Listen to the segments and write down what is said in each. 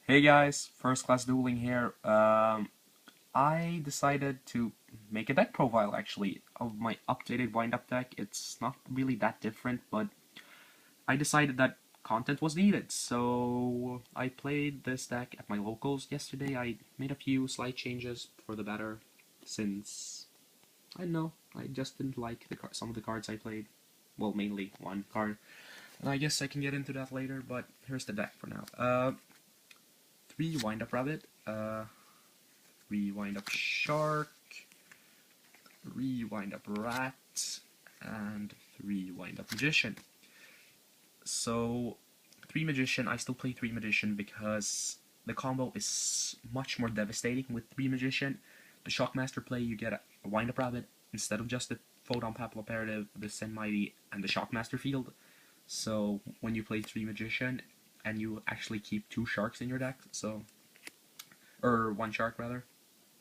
Hey guys, FirstClassDueling here. I decided to make a deck profile actually of my updated wind-up deck. It's not really that different, but I decided that content was needed, so I played this deck at my locals yesterday. I made a few slight changes for the better, since I don't know, I just didn't like some of the cards I played. Well, mainly one card, and I guess I can get into that later. But here's the deck for now. 3 wind-up rabbit, 3 wind-up shark, 3 wind-up rat, and 3 wind-up magician. So 3 magician, I still play 3 magician because the combo is much more devastating with 3 magician. The shockmaster play, you get a wind-up rabbit instead of just the photon papilloperative, the Sen Mighty, and the shockmaster field. So when you play 3 magician and you actually keep 2 sharks in your deck, so or 1 shark rather.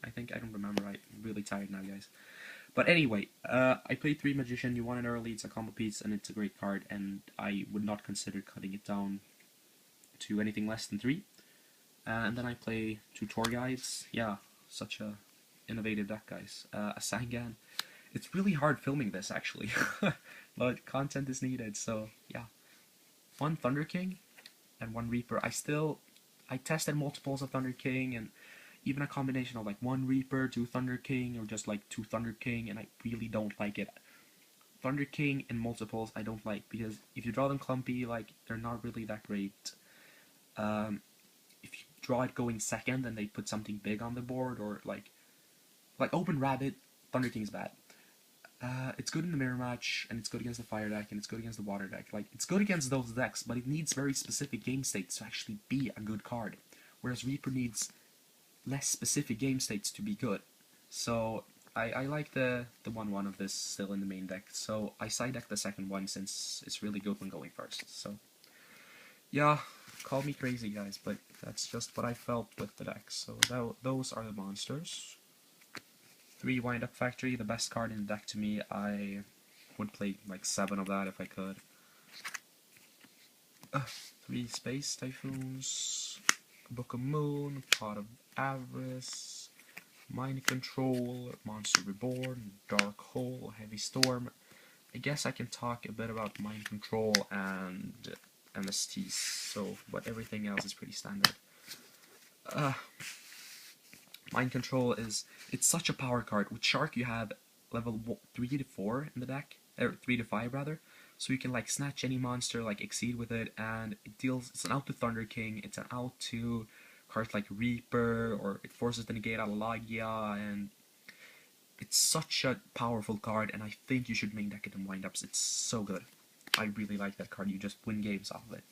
I think, I don't remember, I'm really tired now, guys. But anyway, I played 3 magician, you want it early, it's a combo piece, and it's a great card, and I would not consider cutting it down to anything less than 3. And then I play 2 tour guides, yeah, such a innovative deck, guys. A Sangan. It's really hard filming this, actually, but content is needed, so yeah. 1 Thunder King, and 1 Reaper. I tested multiples of Thunder King, and even a combination of like 1 Reaper, 2 Thunder King, or just like 2 Thunder King, and I really don't like it. Thunder King in multiples I don't like, because if you draw them clumpy, like, they're not really that great. If you draw it going second and they put something big on the board, or like Open Rabbit, Thunder King's bad. It's good in the mirror match, and it's good against the fire deck, and it's good against the water deck. Like, it's good against those decks, but it needs very specific game states to actually be a good card. Whereas Reaper needs less specific game states to be good. So I like the 1/1 of this still in the main deck. So I side deck the second one since it's really good when going first. So yeah, call me crazy, guys, but that's just what I felt with the deck. So those are the monsters. 3 Wind-Up Factory, the best card in the deck to me. I would play like 7 of that if I could. 3 Space Typhoons, Book of Moon, Pot of Avarice, Mind Control, Monster Reborn, Dark Hole, Heavy Storm. I guess I can talk a bit about Mind Control and MSTs, so, but everything else is pretty standard. Mind Control it's such a power card. With Shark you have level 3 to 4 in the deck, or 3 to 5 rather, so you can like snatch any monster, like exceed with it, and it's an out to Thunder King, it's an out to cards like Reaper, or it forces the negate out of Logia, and it's such a powerful card, and I think you should main deck it in wind-ups. It's so good. I really like that card, you just win games off of it.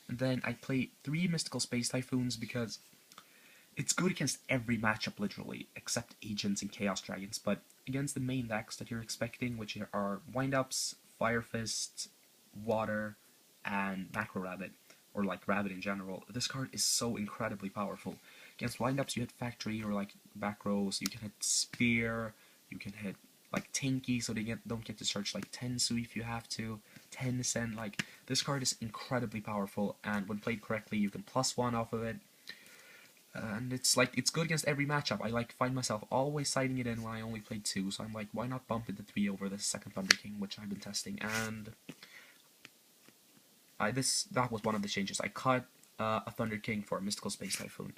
And then I play 3 Mystical Space Typhoons because it's good against every matchup, literally, except Agents and Chaos Dragons, but against the main decks that you're expecting, which are Wind-Ups, Fire Fist, Water, and Macro Rabbit, or like Rabbit in general, this card is so incredibly powerful. Against Wind-Ups you hit Factory, or like back rows, you can hit Spear, you can hit like Tinky, so they don't get to search like Tensu if you have to, Tensen, like, this card is incredibly powerful, and when played correctly you can +1 off of it. And it's good against every matchup. I find myself always siding it in when I only play 2, so I'm like, why not bump it to 3 over the second Thunder King, which I've been testing, and that was one of the changes. I cut a Thunder King for a Mystical Space Typhoon,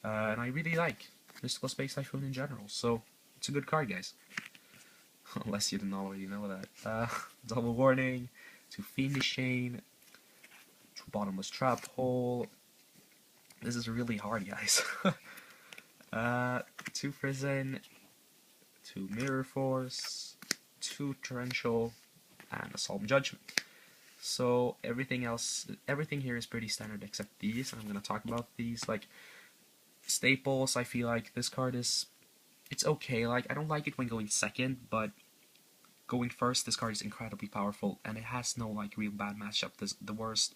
and I really like Mystical Space Typhoon in general, so it's a good card, guys. Unless you didn't already know that. Double Warning, 2 Fiendish Chain, 2 Bottomless Trap Hole. This is really hard, guys. 2 Prison, 2 Mirror Force, 2 Torrential, and a Solemn Judgment. So everything here is pretty standard except these, and I'm going to talk about these. Like, staples, I feel like this card it's okay. Like, I don't like it when going second, but going first, this card is incredibly powerful, and it has no like real bad matchup. The worst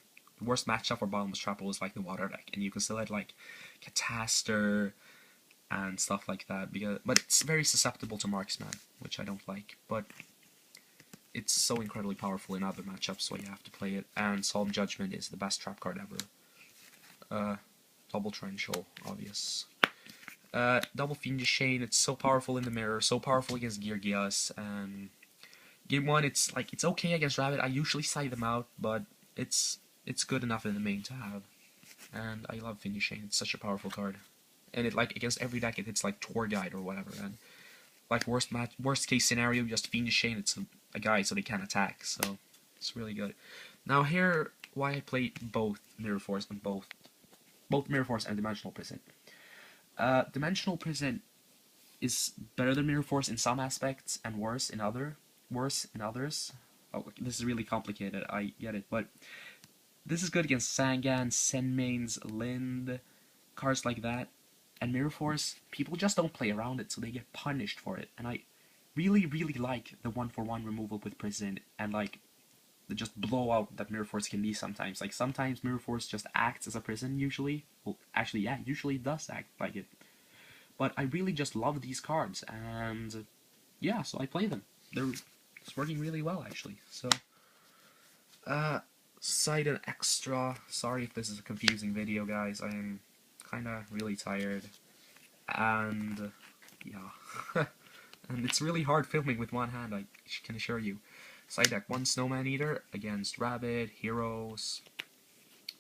matchup for Bottomless Trap is like the water deck, and you can still hit like Cataster and stuff like that, but it's very susceptible to Marksman, which I don't like, but it's so incredibly powerful in other matchups, so you have to play it. And Solemn Judgment is the best trap card ever. Double Torrential, obvious. Double Fiendish Chain, it's so powerful in the mirror, so powerful against Geargias, and game 1, it's okay against Rabbit. I usually side them out, but it's good enough in the main to have. And I love Fiendish Chain, it's such a powerful card. And it, like, against every deck, it hits, like, Tour Guide or whatever, and, like, worst case scenario, just Fiendish Chain, it's a guide so they can't attack, so it's really good. Now here, why I play both Mirror Force and both Mirror Force and Dimensional Prison. Dimensional Prison is better than Mirror Force in some aspects and worse in others. Oh, this is really complicated, I get it, but this is good against Sangan, Senmains, Lind, cards like that. And Mirror Force, people just don't play around it, so they get punished for it. And I really, really like the 1-for-1 removal with Prison, and like the just blowout that Mirror Force can be sometimes. Like sometimes Mirror Force just acts as a prison usually. Well, actually, yeah, usually it does act like it. But I really just love these cards, and yeah, so I play them. It's working really well actually. So, side and extra. Sorry if this is a confusing video, guys. I am kinda really tired, and yeah, and it's really hard filming with one hand. I can assure you. Side deck 1 Snowman Eater against Rabbit, Heroes.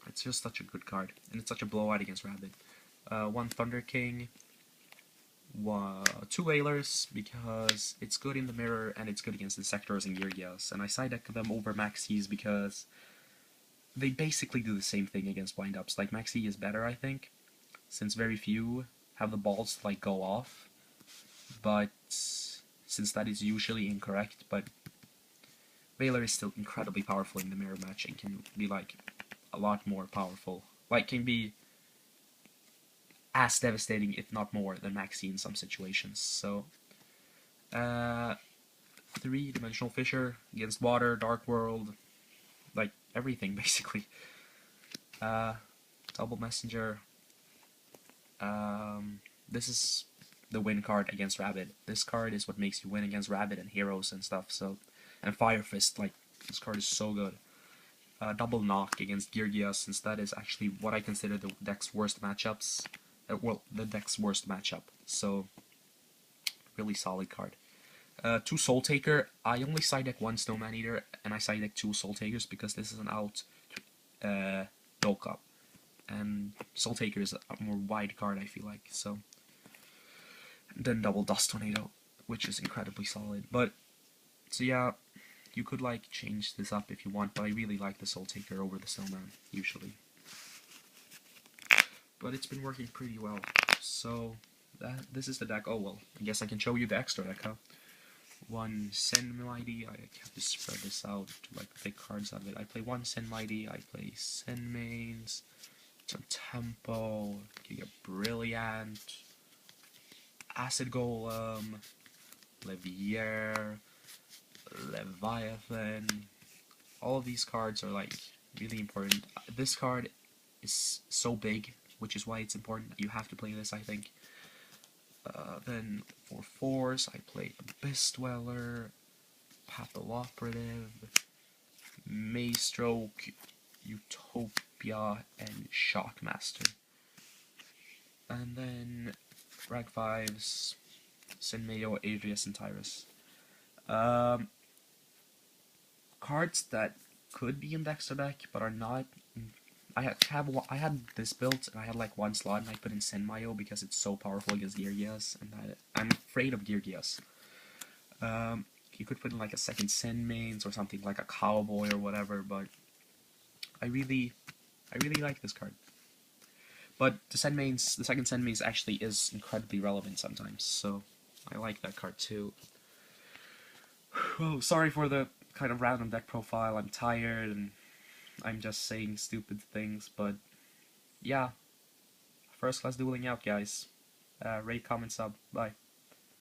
It's just such a good card, and it's such a blowout against Rabbit. 1 Thunder King, 2 Wailers, because it's good in the mirror and it's good against the Sectors and Geargias. And I side deck them over Maxis because they basically do the same thing against windups. Like Maxi is better, I think, since very few have the balls to like go off. But since that is usually incorrect, but Veiler is still incredibly powerful in the mirror match and can be like a lot more powerful. Like can be as devastating, if not more, than Maxi in some situations. So 3-dimensional Fissure against Water, Dark World, like everything basically. Double Messenger. This is the win card against Rabbit. This card is what makes you win against Rabbit and Heroes and stuff. So, and Fire Fist, like this card is so good. Double Knock against Geargias, since that is actually what I consider the deck's worst matchups. Well, the deck's worst matchup. So, really solid card. 2 Soul Taker. I only side deck 1 Snowman Eater, and I side deck 2 Soul Takers because this is an out bulk up. And Soul Taker is a more wide card, I feel like. So, and then double Dust Tornado, which is incredibly solid. But so yeah, you could like change this up if you want, but I really like the Soul Taker over the Snowman usually. But it's been working pretty well. So this is the deck. Oh well, I guess I can show you the extra deck, huh? 1 Sen Mighty. I have to spread this out to like take cards out of it. I play 1 Sen Mighty. I play Sen Mains. Some Tempo. Giga Brilliant. Acid Golem. Levier. Leviathan. All of these cards are like really important. This card is so big, which is why it's important. You have to play this, I think. Then for 4s, I play Abyss Dweller, Papilloperative, Maystroke, Utopia, and Shockmaster. And then rank 5s, Sinmeo, Adrius, and Tyrus. Cards that could be in Dexter deck, but are not. I had this built, and I had like 1 slot, and I put in Senmayo because it's so powerful against Geargias, and I'm afraid of Geargias. You could put in like a second Sen Mains or something like a Cowboy or whatever, but I really like this card. But the second Sen Mains actually is incredibly relevant sometimes, so I like that card too. Oh, sorry for the kind of random deck profile. I'm tired and I'm just saying stupid things, but yeah. First Class Dueling out, guys. Rate, comment, sub. Bye.